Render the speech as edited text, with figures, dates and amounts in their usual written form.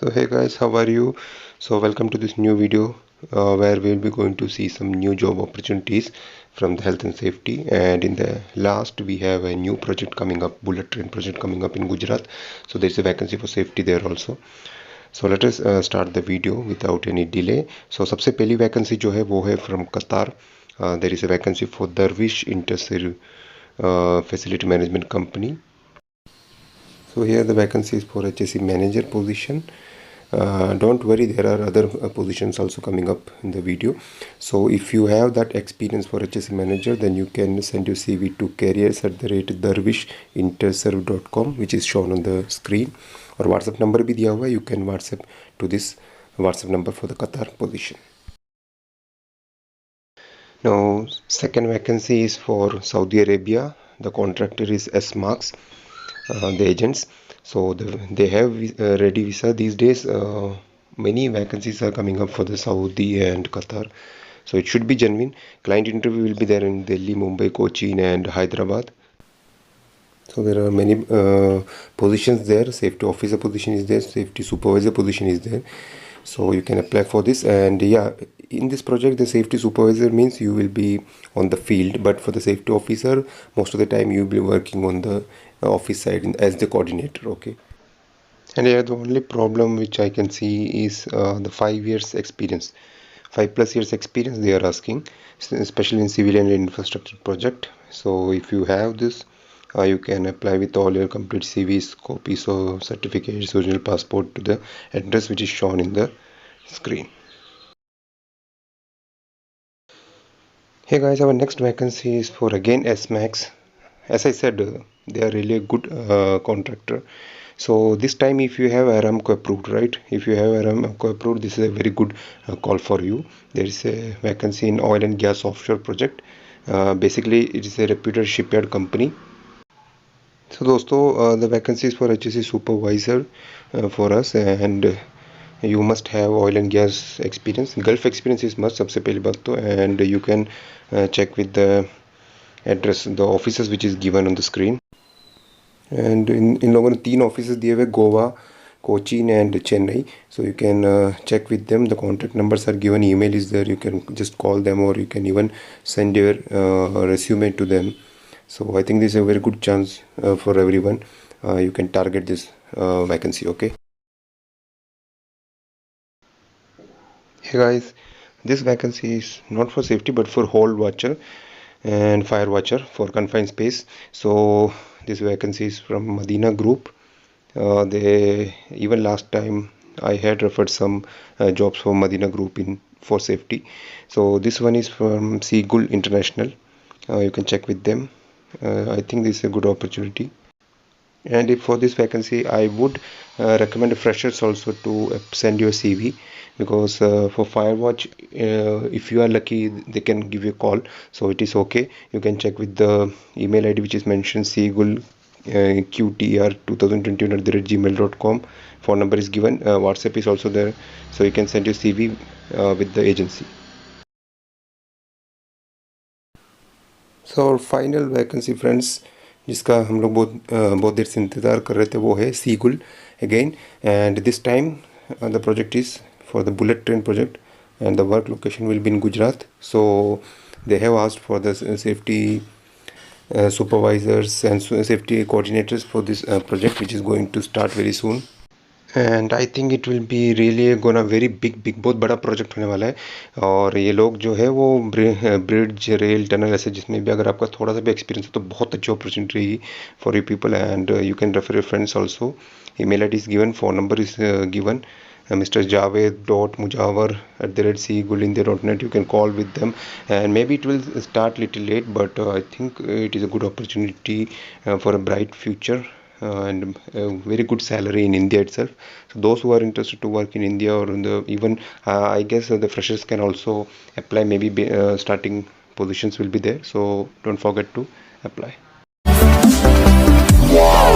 So hey guys, how are you? So welcome to this new video where we'll be going to see some new job opportunities from the health and safety. And in the last we have a new project coming up, bullet train project coming up in Gujarat. So there's a vacancy for safety there also. So let us start the video without any delay. So सबसे पहली vacancy जो है वो है from Qatar. There is a vacancy for Dervish Inter Facility Management Company. So here the vacancy is for HSE manager position. Don't worry, there are other positions also coming up in the video. So if you have that experience for HSE manager, then you can send your CV to careers@dervishinterserve.com, which is shown on the screen. Or WhatsApp number भी दिया हुआ है. You can WhatsApp to this WhatsApp number for the Qatar position. Now second vacancy is for Saudi Arabia. The contractor is S-Marks. The agents, so they have ready visa these days. Many vacancies are coming up for the Saudi and Qatar, so it should be genuine. Client interview will be there in Delhi, Mumbai, Cochin and Hyderabad. So there are many positions there. Safety officer position is there, safety supervisor position is there, so you can apply for this. And yeah, in this project the safety supervisor means you will be on the field, but for the safety officer most of the time you will be working on the office side as the coordinator. Okay. And yeah, the only problem which I can see is the 5 years experience, 5+ years experience they are asking, especially in civil and infrastructure project. So if you have this, you can apply with all your complete CVs, copies of certificates, original passport to the address which is shown in the screen. Hey guys, our next vacancy is for again S-Max. As I said, they are really a good contractor. So this time if you have Aramco approved, right? If you have Aramco approved, this is a very good call for you. There is a vacancy in oil and gas offshore project. Basically it is a reputed shipyard company. So दोस्तों, the vacancy is for HSE supervisor for us, and you must have oil and gas experience. Gulf experience is must, सबसे पहली बात तो, and you can check with the address, the offices which is given on the screen. And इन लोगों ने 3 offices दिए हुए, Goa, Cochin and Chennai. So you can check with them. The contact numbers are given, email is there. You can just call them, or you can even send your resume to them. So I think this is a very good chance for everyone. You can target this vacancy. Okay. Hey guys, this vacancy is not for safety but for hall watcher and fire watcher for confined space. So this vacancy is from Medina Group. They even last time I had referred some jobs for Medina Group for safety. So this one is from Seagull International. You can check with them. I think this is a good opportunity. And if for this vacancy I would recommend freshers also to send your CV, because for Firewatch, if you are lucky they can give you a call, so it is okay. You can check with the email ID which is mentioned, Seagull qtr2021@gmail.com. phone number is given, WhatsApp is also there, so you can send your CV with the agency. So final vacancy friends, जिसका हम लोग बहुत देर से इंतज़ार कर रहे थे, वो है seagull again, and this time the project is for the bullet train project, and the work location will be in Gujrat. So they have asked for the safety supervisors and safety coordinators for this project, which is going to start very soon. And I think it will be really gonna very big बहुत बड़ा project होने वाला है. और ये लोग जो है वो ब्रिज, रेल, टनल, ऐसे जिसमें भी अगर आपका थोड़ा सा भी एक्सपीरियंस है तो बहुत अच्छी अपॉर्चुनिटी रहेगी for you people. And you can refer your friends also. email ID is given, phone number is given, Mr. Javed.mujawar@seagull.net. You can call with them, and maybe it will start little late, but I think it is a good opportunity for a bright future. And very good salary in India itself. So those who are interested to work in India or in the even I guess the freshers can also apply. Maybe starting positions will be there, so don't forget to apply. Wow.